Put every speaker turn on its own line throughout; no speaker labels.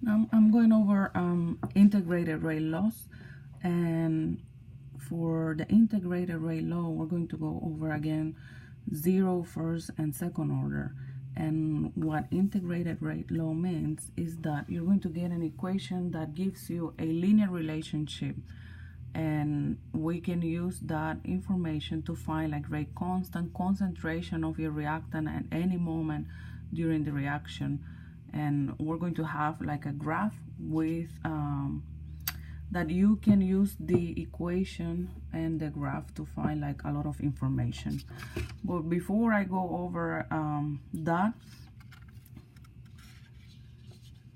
I'm going over integrated rate laws, and for the integrated rate law, we're going to go over again zero, first, and second order. And what integrated rate law means is that you're going to get an equation that gives you a linear relationship, and we can use that information to find like rate constant, concentration of your reactant at any moment during the reaction. And we're going to have like a graph with that you can use the equation and the graph to find like a lot of information. But before I go over that,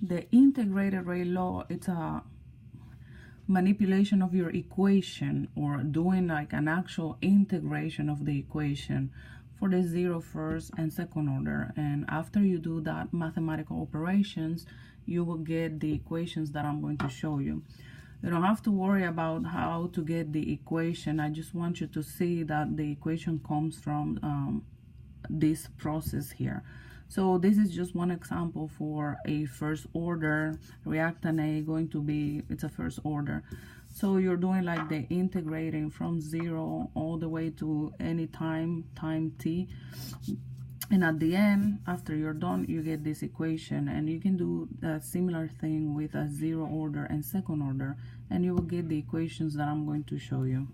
the integrated rate law, it's a manipulation of your equation, or doing like an actual integration of the equation for the zero, first, and second order. And after you do that mathematical operations, you will get the equations that I'm going to show you. You don't have to worry about how to get the equation. I just want you to see that the equation comes from this process here. So this is just one example for a first order reactant A going to be, it's a first order. So you're doing like the integrating from 0 all the way to any time t. And at the end, after you're done, you get this equation. And you can do a similar thing with a 0 order and second order, and you will get the equations that I'm going to show you.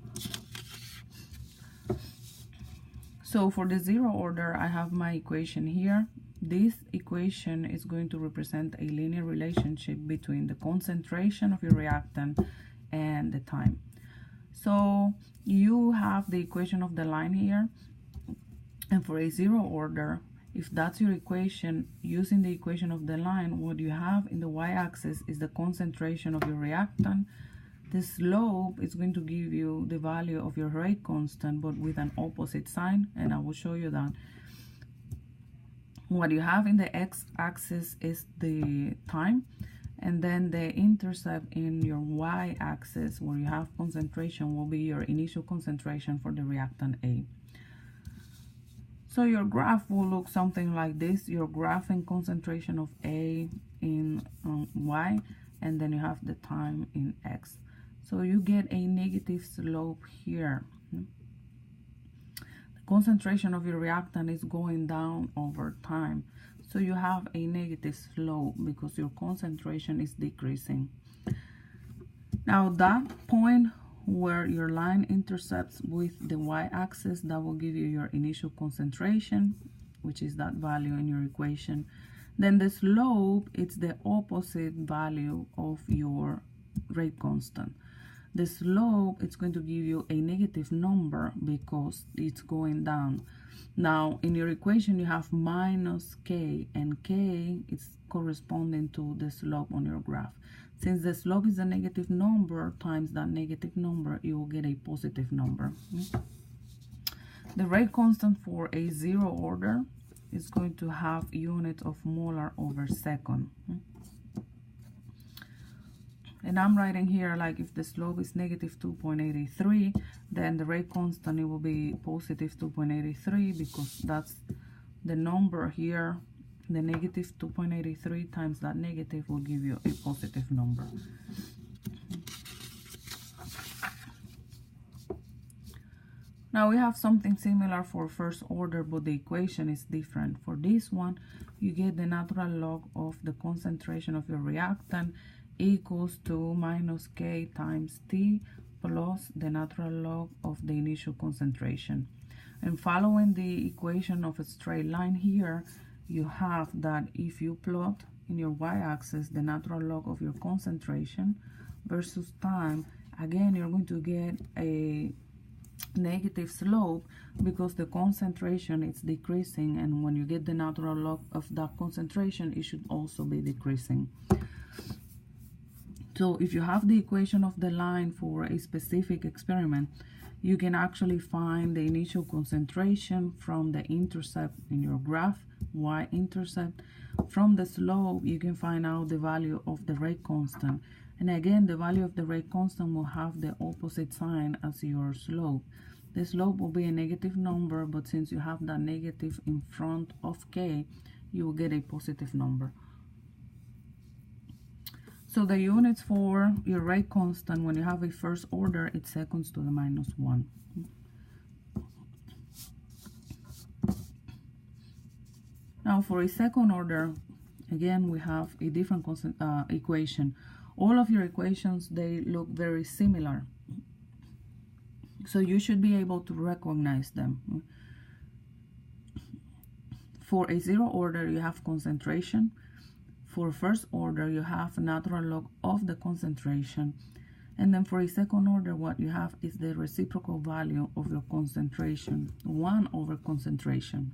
So for the 0 order, I have my equation here. This equation is going to represent a linear relationship between the concentration of your reactant and the time. So you have the equation of the line here. And for a 0 order, if that's your equation, using the equation of the line, what you have in the y-axis is the concentration of your reactant. The slope is going to give you the value of your rate constant, but with an opposite sign, and I will show you that. What you have in the x-axis is the time, and then the intercept in your y-axis, where you have concentration, will be your initial concentration for the reactant A. So your graph will look something like this. You're graphing concentration of A in Y, and then you have the time in X. So you get a negative slope here. The concentration of your reactant is going down over time. So you have a negative slope because your concentration is decreasing. Now that point where your line intercepts with the y-axis, that will give you your initial concentration, which is that value in your equation. Then the slope, it's the opposite value of your rate constant. The slope, it's going to give you a negative number because it's going down. Now in your equation you have minus k, and k is corresponding to the slope on your graph. Since the slope is a negative number times that negative number, you will get a positive number. The rate constant for a 0 order is going to have units of molar over second. And I'm writing here like if the slope is negative 2.83, then the rate constant, it will be positive 2.83, because that's the number here. The negative 2.83 times that negative will give you a positive number. Now we have something similar for first order, but the equation is different. For this one, you get the natural log of the concentration of your reactant equals to minus k times t plus the natural log of the initial concentration. And following the equation of a straight line here, you have that if you plot in your y-axis the natural log of your concentration versus time, again you're going to get a negative slope because the concentration is decreasing, and when you get the natural log of that concentration, it should also be decreasing. So if you have the equation of the line for a specific experiment, you can actually find the initial concentration from the intercept in your graph, y-intercept. From the slope, you can find out the value of the rate constant. And again, the value of the rate constant will have the opposite sign as your slope. The slope will be a negative number, but since you have that negative in front of k, you will get a positive number. So the units for your rate constant when you have a first order, it's seconds to the minus 1. Now for a second order, again, we have a different equation. All of your equations, they look very similar. So you should be able to recognize them. For a zero order, you have concentration. For first order, you have natural log of the concentration. And then for a second order, what you have is the reciprocal value of your concentration, 1 over concentration.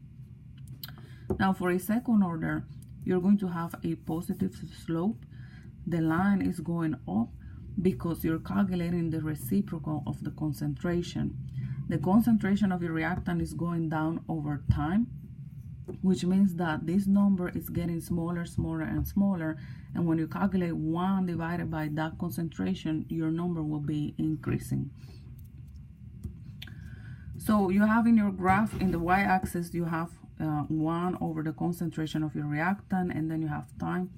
Now for a second order, you're going to have a positive slope. The line is going up because you're calculating the reciprocal of the concentration. The concentration of your reactant is going down over time, which means that this number is getting smaller, smaller, and smaller. And when you calculate 1 divided by that concentration, your number will be increasing. So you have in your graph, in the y-axis, you have 1 over the concentration of your reactant, and then you have time.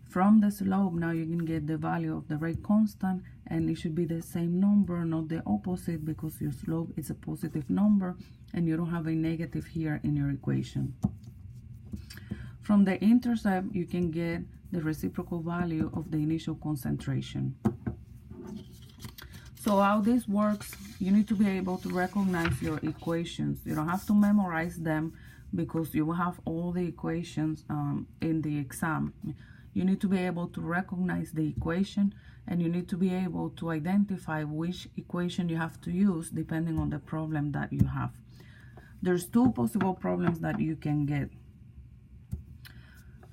From the slope, now you can get the value of the rate constant, and it should be the same number, not the opposite, because your slope is a positive number, and you don't have a negative here in your equation. From the intercept, you can get the reciprocal value of the initial concentration. So how this works, you need to be able to recognize your equations. You don't have to memorize them because you will have all the equations in the exam. You need to be able to recognize the equation, and you need to be able to identify which equation you have to use depending on the problem that you have. There's 2 possible problems that you can get.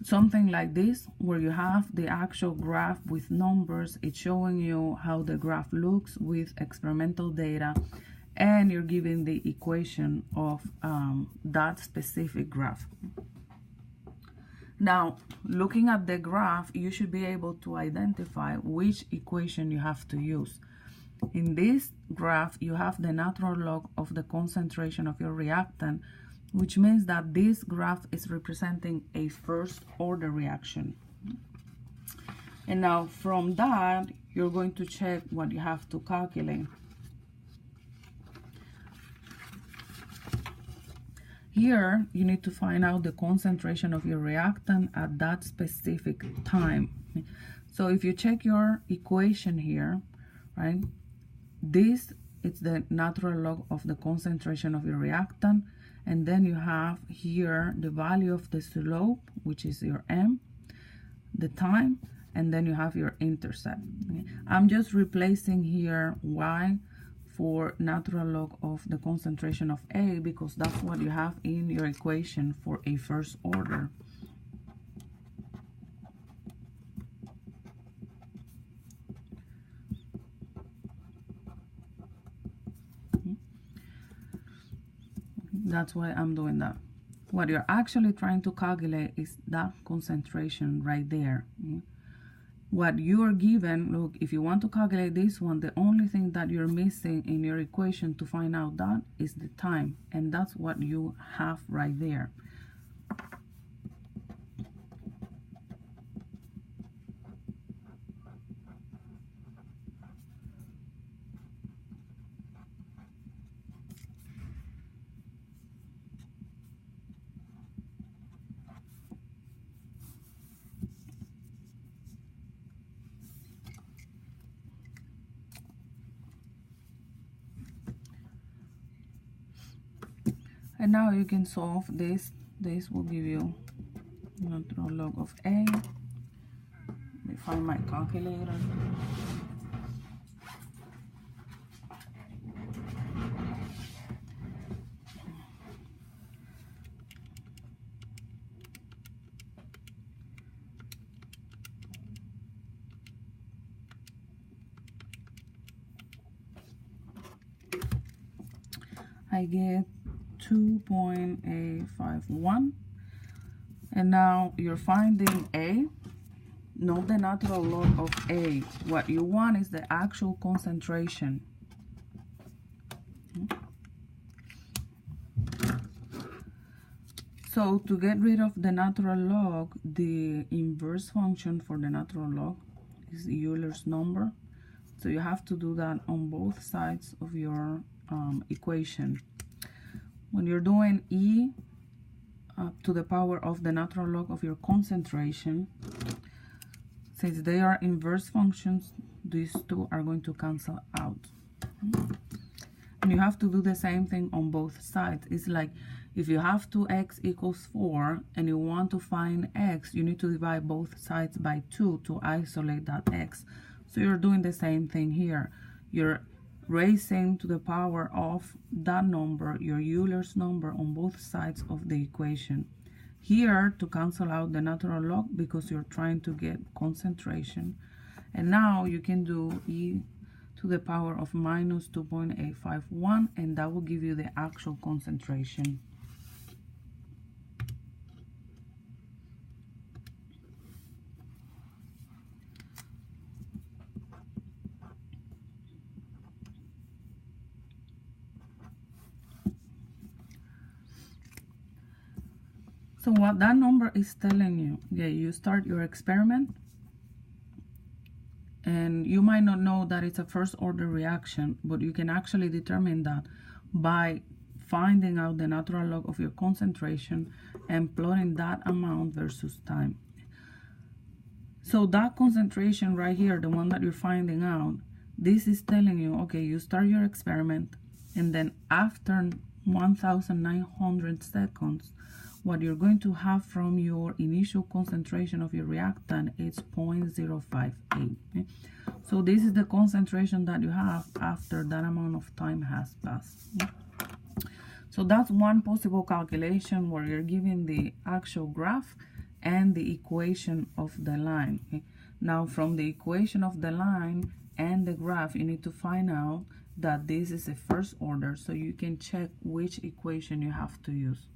Something like this, where you have the actual graph with numbers, it's showing you how the graph looks with experimental data, and you're given the equation of that specific graph. Now, looking at the graph, you should be able to identify which equation you have to use. In this graph, you have the natural log of the concentration of your reactant, which means that this graph is representing a first order reaction. And now from that, you're going to check what you have to calculate. Here, you need to find out the concentration of your reactant at that specific time. So if you check your equation here, right, this is the natural log of the concentration of your reactant, and then you have here the value of the slope, which is your m, the time, and then you have your intercept. Okay? I'm just replacing here y for natural log of the concentration of A, because that's what you have in your equation for a first order. That's why I'm doing that. What you're actually trying to calculate is that concentration right there. What you are given, look, if you want to calculate this one, the only thing that you're missing in your equation to find out that is the time, and that's what you have right there. And now you can solve this. This will give you natural log of A. Let me find my calculator. I get 2.851, and now you're finding A, not the natural log of A. What you want is the actual concentration. So to get rid of the natural log, the inverse function for the natural log is Euler's number. So you have to do that on both sides of your equation. When you're doing E to the power of the natural log of your concentration, since they are inverse functions, these two are going to cancel out. And you have to do the same thing on both sides. It's like if you have 2x equals 4 and you want to find x, you need to divide both sides by 2 to isolate that x. So you're doing the same thing here. You're raising to the power of that number, your Euler's number, on both sides of the equation. Here to cancel out the natural log because you're trying to get concentration. And now you can do E to the power of minus 2.851, and that will give you the actual concentration. So what that number is telling you, yeah, you start your experiment, and you might not know that it's a first order reaction, but you can actually determine that by finding out the natural log of your concentration and plotting that amount versus time. So that concentration right here, the one that you're finding out, this is telling you, okay, you start your experiment, and then after 1,900 seconds, what you're going to have from your initial concentration of your reactant is 0.058. Okay? So this is the concentration that you have after that amount of time has passed. Okay? So that's one possible calculation where you're given the actual graph and the equation of the line. Okay? Now from the equation of the line and the graph, you need to find out that this is a first order, so you can check which equation you have to use.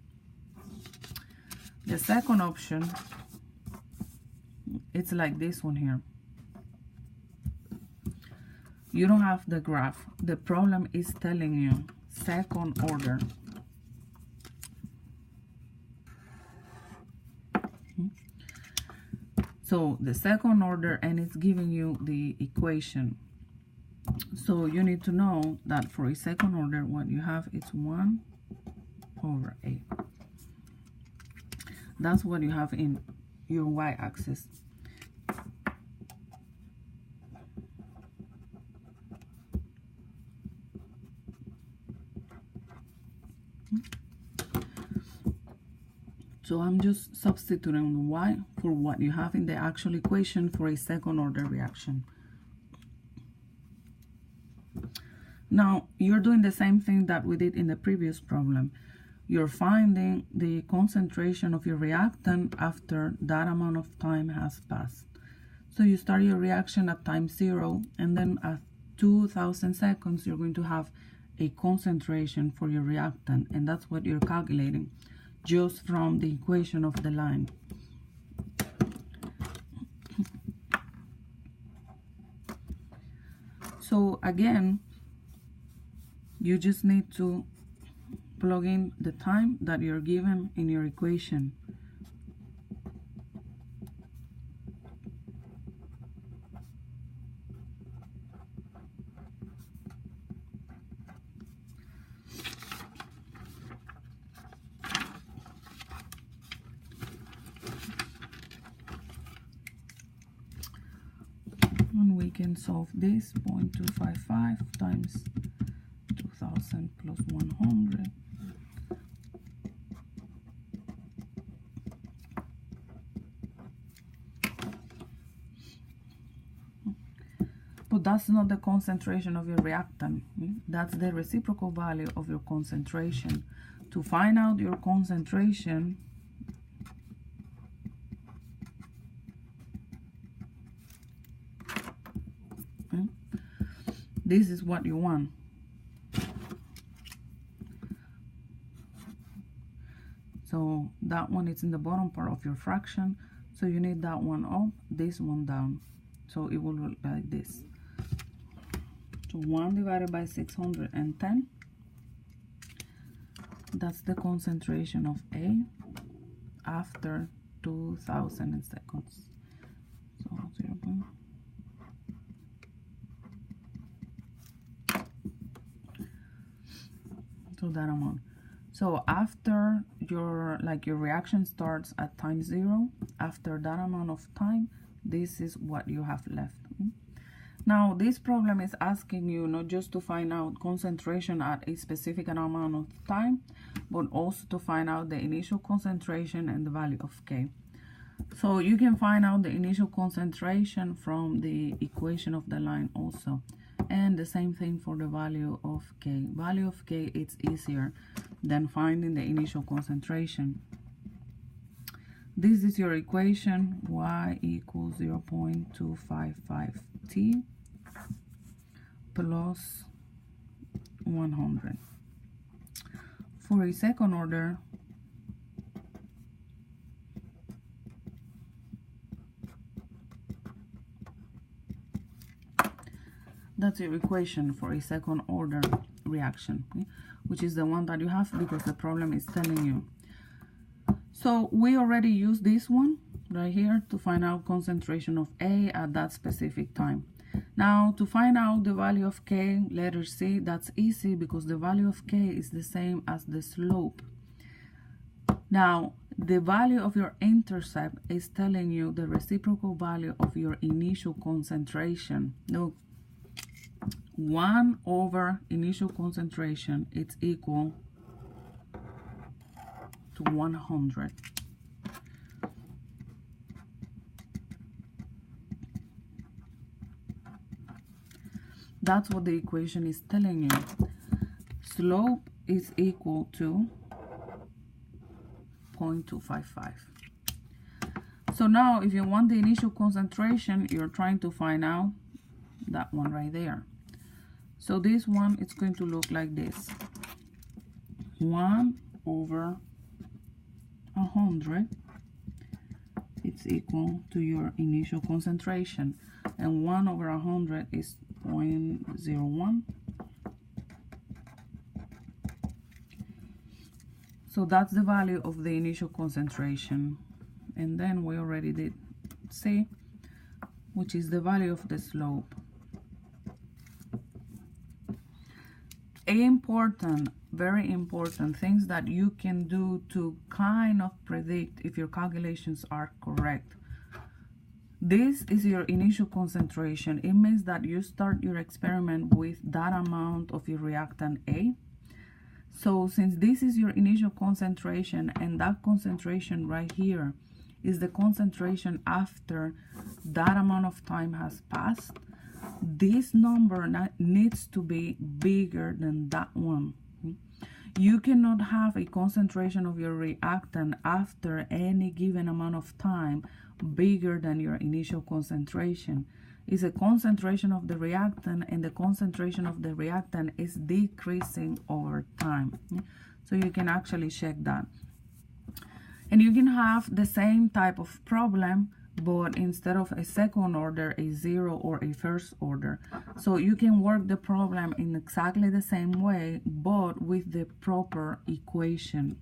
The second option, it's like this one here. You don't have the graph. The problem is telling you second order. So the second order, and it's giving you the equation. So you need to know that for a second order, what you have is 1 over A. That's what you have in your y-axis. So I'm just substituting y for what you have in the actual equation for a second order reaction. Now you're doing the same thing that we did in the previous problem. You're finding the concentration of your reactant after that amount of time has passed. So you start your reaction at time 0, and then at 2,000 seconds, you're going to have a concentration for your reactant, and that's what you're calculating just from the equation of the line. So again, you just need to plug in the time that you're given in your equation. And we can solve this 0.255 times 2,000 plus 100. But that's not the concentration of your reactant. That's the reciprocal value of your concentration. To find out your concentration, this is what you want. So that one is in the bottom part of your fraction. So you need that one up, this one down. So it will look like this. So 1 divided by 610. That's the concentration of A after 2,000 seconds. So 0. So that amount. So after your reaction starts at time 0, after that amount of time, this is what you have left. Now this problem is asking you not just to find out concentration at a specific amount of time, but also to find out the initial concentration and the value of K. So you can find out the initial concentration from the equation of the line also. And the same thing for the value of K. Value of K, it's easier than finding the initial concentration. This is your equation, y equals 0.255 T plus 100. For a second order, that's your equation for a second order reaction, which is the one that you have because the problem is telling you. So we already used this one right here to find out concentration of A at that specific time. Now to find out the value of K, letter C, that's easy because the value of K is the same as the slope. Now the value of your intercept is telling you the reciprocal value of your initial concentration. Look, 1 over initial concentration, it's equal to 100. That's what the equation is telling you. Slope is equal to 0.255. So now if you want the initial concentration, you're trying to find out that one right there. So this one, it's going to look like this. 1 over 100, it's equal to your initial concentration. And 1 over 100 is 0.01. So that's the value of the initial concentration. And then we already did C, which is the value of the slope. Important, very important things that you can do to kind of predict if your calculations are correct. This is your initial concentration. It means that you start your experiment with that amount of your reactant A. So since this is your initial concentration and that concentration right here is the concentration after that amount of time has passed, this number needs to be bigger than that one. You cannot have a concentration of your reactant after any given amount of time bigger than your initial concentration. It's a concentration of the reactant, and the concentration of the reactant is decreasing over time. So you can actually check that. And you can have the same type of problem, but instead of a second order, a 0 or a first order. So you can work the problem in exactly the same way, but with the proper equation.